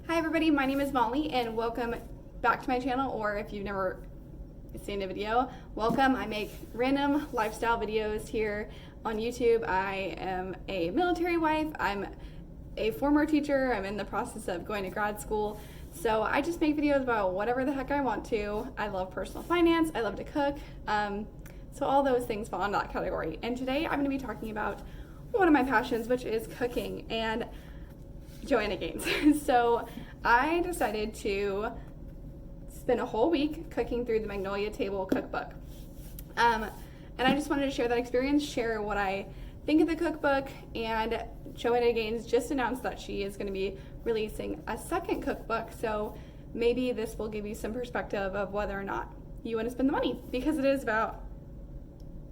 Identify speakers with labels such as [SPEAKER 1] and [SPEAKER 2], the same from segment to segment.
[SPEAKER 1] Hi everybody, my name is Molly and welcome back to my channel, or if you've never seen a video, welcome. I make random lifestyle videos here on YouTube. I am a military wife, I'm a former teacher, I'm in the process of going to grad school, so I just make videos about whatever the heck I want to. I love personal finance, I love to cook, so all those things fall in that category. And today I'm going to be talking about one of my passions, which is cooking and Joanna Gaines. So I decided to spend a whole week cooking through the Magnolia Table cookbook. And I just wanted to share that experience, share what I think of the cookbook, and Joanna Gaines just announced that she is going to be releasing a second cookbook, so maybe this will give you some perspective of whether or not you want to spend the money, because it is about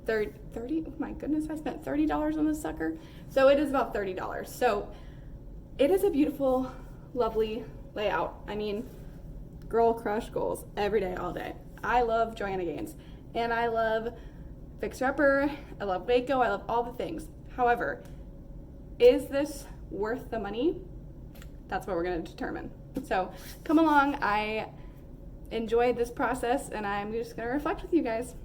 [SPEAKER 1] 30, oh my goodness, I spent $30 on this sucker. So it is about $30. So it is a beautiful, lovely layout. I mean, girl crush goals every day, all day. I love Joanna Gaines, and I love Fixer Upper, I love Waco, I love all the things. However, is this worth the money? That's what we're going to determine. So come along, I enjoyed this process, and I'm just going to reflect with you guys.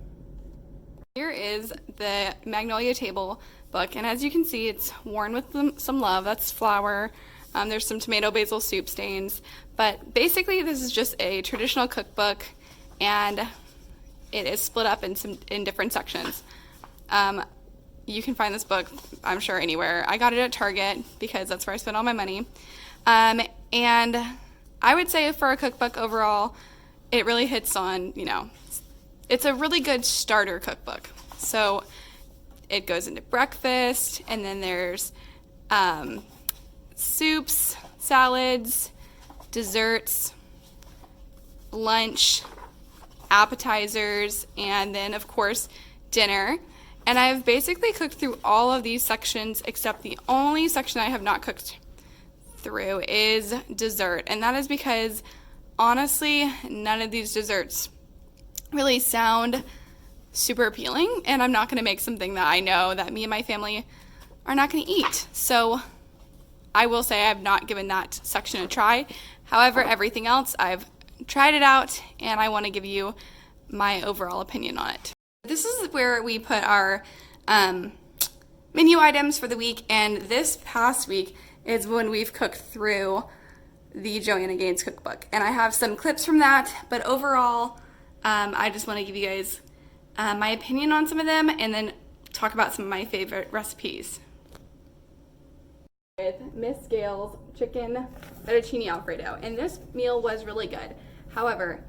[SPEAKER 1] Here is the Magnolia Table book, and as you can see, it's worn with some love. That's flour. There's some tomato basil soup stains, but basically this is just a traditional cookbook, and it is split up in different sections. You can find this book, I'm sure, anywhere. I got it at Target because that's where I spent all my money. And I would say for a cookbook overall, it really hits on, it's a really good starter cookbook. So it goes into breakfast, and then there's soups, salads, desserts, lunch, appetizers, and then of course dinner. And I've basically cooked through all of these sections, except the only section I have not cooked through is dessert. And that is because honestly, none of these desserts really sound super appealing, and I'm not going to make something that I know that me and my family are not going to eat. So I will say I have not given that section a try. However, everything else, I've tried it out, and I want to give you my overall opinion on it. This is where we put our menu items for the week, and this past week is when we've cooked through the Joanna Gaines cookbook. And I have some clips from that, but overall, I just want to give you guys my opinion on some of them, and then talk about some of my favorite recipes. With Miss Gail's chicken fettuccine Alfredo, and this meal was really good. However,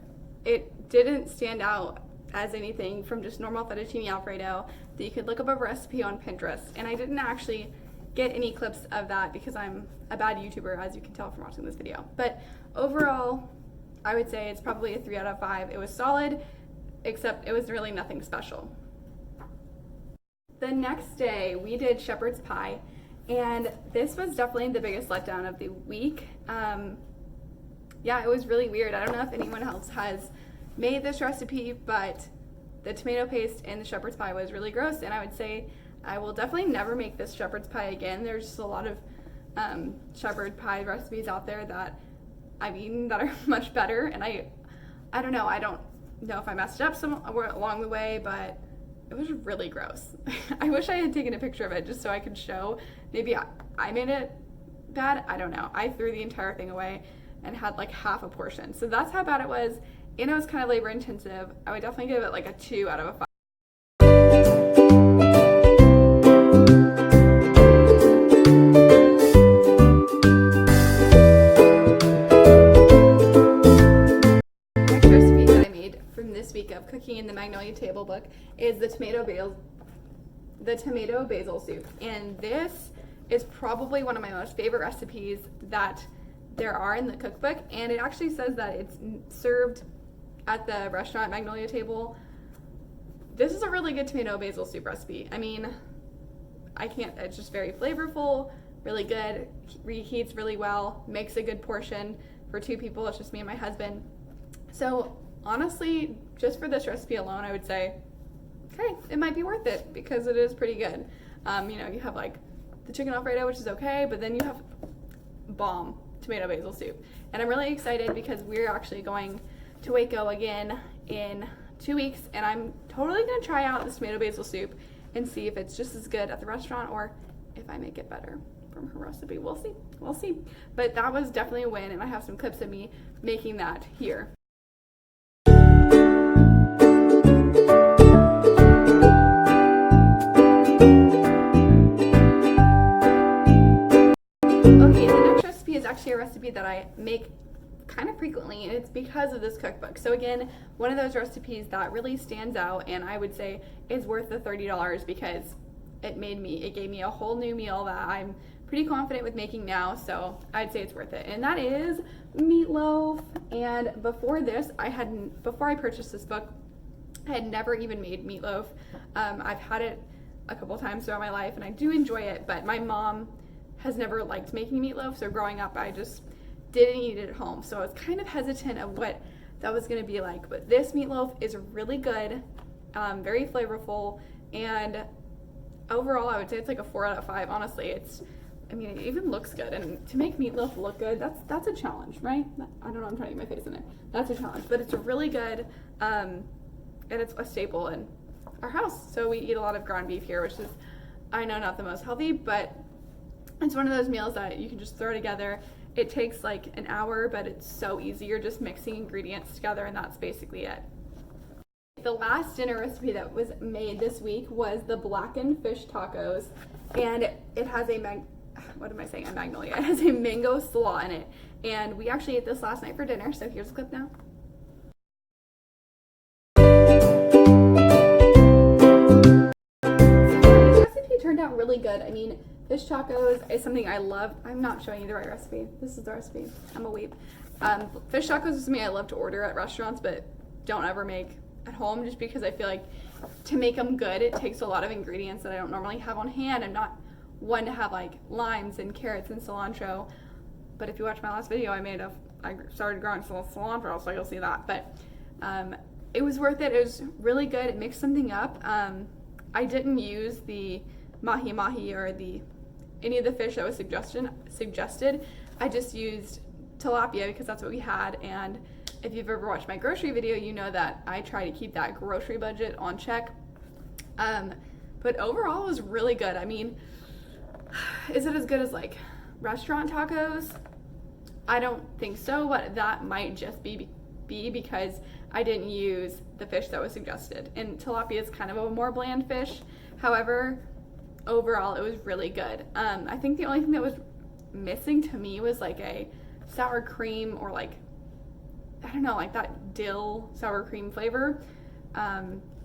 [SPEAKER 1] it didn't stand out as anything from just normal fettuccine Alfredo that you could look up a recipe on Pinterest, and I didn't actually get any clips of that because I'm a bad YouTuber, as you can tell from watching this video. But overall, I would say it's probably a 3 out of 5. It was solid, except it was really nothing special. The next day, we did shepherd's pie, and this was definitely the biggest letdown of the week. Yeah, it was really weird. I don't know if anyone else has made this recipe, but the tomato paste in the shepherd's pie was really gross, and I would say I will definitely never make this shepherd's pie again. There's just a lot of shepherd pie recipes out there that I've eaten that are much better, and I don't know if I messed it up somewhere along the way, but it was really gross. I wish I had taken a picture of it just so I could show. Maybe I made it bad, I don't know. I threw the entire thing away and had like half a portion. So that's how bad it was, and it was kind of labor intensive. I would definitely give it like a 2 out of a 5. Of cooking in the Magnolia Table book is the tomato basil soup, and this is probably one of my most favorite recipes that there are in the cookbook, and it actually says that it's served at the restaurant Magnolia Table. This is a really good tomato basil soup recipe. I mean, it's just very flavorful, really good, reheats really well, makes a good portion for 2 people. It's just me and my husband. So honestly, just for this recipe alone, I would say, okay, it might be worth it because it is pretty good. You have like the chicken Alfredo, which is okay, but then you have bomb tomato basil soup. And I'm really excited because we're actually going to Waco again in 2 weeks, and I'm totally gonna try out this tomato basil soup and see if it's just as good at the restaurant or if I make it better from her recipe. We'll see. But that was definitely a win, and I have some clips of me making that here. Okay, the next recipe is actually a recipe that I make kind of frequently, and it's because of this cookbook. So again, one of those recipes that really stands out, and I would say is worth the $30 because it gave me a whole new meal that I'm pretty confident with making now, so I'd say it's worth it. And that is meatloaf. And before I purchased this book, I had never even made meatloaf. I've had it a couple times throughout my life, and I do enjoy it, but my mom has never liked making meatloaf, so growing up I just didn't eat it at home. So I was kind of hesitant of what that was gonna be like, but this meatloaf is really good, very flavorful, and overall I would say it's like a 4 out of 5. Honestly, it even looks good, and to make meatloaf look good, that's a challenge, right? I don't know, I'm trying to get my face in there. That's a challenge, but it's really good, and it's a staple in our house. So we eat a lot of ground beef here, which is, I know, not the most healthy, but it's one of those meals that you can just throw together. It takes like an hour, but it's so easy. You're just mixing ingredients together, and that's basically it. The last dinner recipe that was made this week was the blackened fish tacos, and it has a magnolia. It has a mango slaw in it, and we actually ate this last night for dinner, so here's a clip now. So this recipe turned out really good. I mean, fish tacos is something I love. I'm not showing you the right recipe. This is the recipe. I'm a weeb. Fish tacos is something I love to order at restaurants, but don't ever make at home, just because I feel like to make them good, it takes a lot of ingredients that I don't normally have on hand. I'm not one to have like limes and carrots and cilantro, but if you watch my last video, I started growing some cilantro, so you'll see that. But it was worth it. It was really good. It mixed something up. I didn't use the mahi or any of the fish that was suggested. I just used tilapia because that's what we had, and if you've ever watched my grocery video, you know that I try to keep that grocery budget on check. But overall, it was really good. I mean, is it as good as like restaurant tacos? I don't think so, but that might just be because I didn't use the fish that was suggested. And tilapia is kind of a more bland fish. However, overall, it was really good. I think the only thing that was missing to me was like a sour cream, or like, I don't know, like that dill sour cream flavor,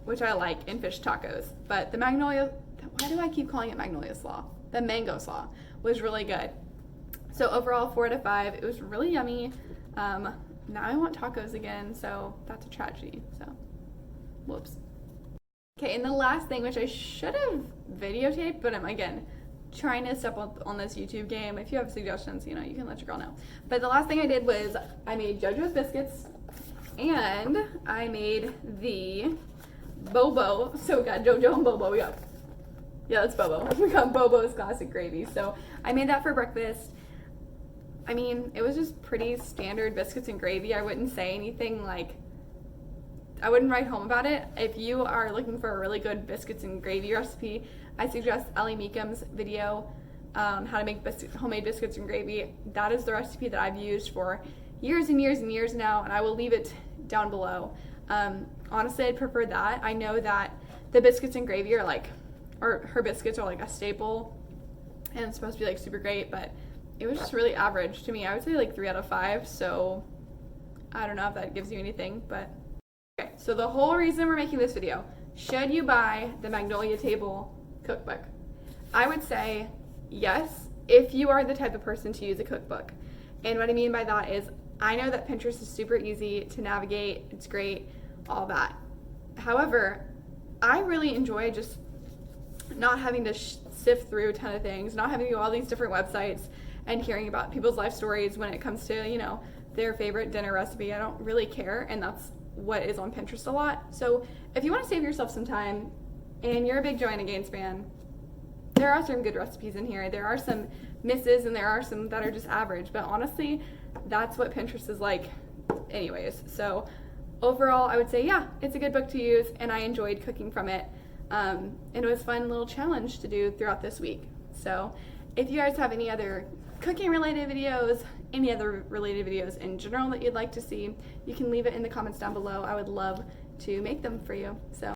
[SPEAKER 1] which I like in fish tacos. But the magnolia, why do I keep calling it magnolia slaw? The mango slaw was really good. So overall, 4 out of 5. It was really yummy. Now I want tacos again, so that's a tragedy. So, whoops. Okay, and the last thing, which I should have videotaped, but I'm again trying to step up on this YouTube game. If you have suggestions, you can let your girl know. But the last thing I did was I made JoJo's biscuits, and I made the Bobo. So we got JoJo and Bobo. That's Bobo. We got Bobo's classic gravy. So I made that for breakfast. I mean, it was just pretty standard biscuits and gravy. I wouldn't say anything like, I wouldn't write home about it. If you are looking for a really good biscuits and gravy recipe, I suggest Ellie Meekum's video, how to make homemade biscuits and gravy. That is the recipe that I've used for years and years and years now, and I will leave it down below. Honestly, I'd prefer that. I know that the biscuits and gravy are like, or her biscuits are like a staple, and it's supposed to be like super great, but it was just really average to me. I would say like 3 out of 5, so I don't know if that gives you anything, but okay. So the whole reason we're making this video, should you buy the Magnolia Table cookbook? I would say yes, if you are the type of person to use a cookbook. And what I mean by that is, I know that Pinterest is super easy to navigate, it's great, all that. However, I really enjoy just not having to sift through a ton of things, not having to go all these different websites and hearing about people's life stories when it comes to, their favorite dinner recipe. I don't really care, and that's what is on Pinterest a lot. So if you want to save yourself some time and you're a big Joanna Gaines fan, there are some good recipes in here. There are some misses and there are some that are just average, but honestly, that's what Pinterest is like anyways. So overall, I would say, yeah, it's a good book to use, and I enjoyed cooking from it. And it was a fun little challenge to do throughout this week. So if you guys have any other cooking related videos, any other related videos in general that you'd like to see, you can leave it in the comments down below. I would love to make them for you. So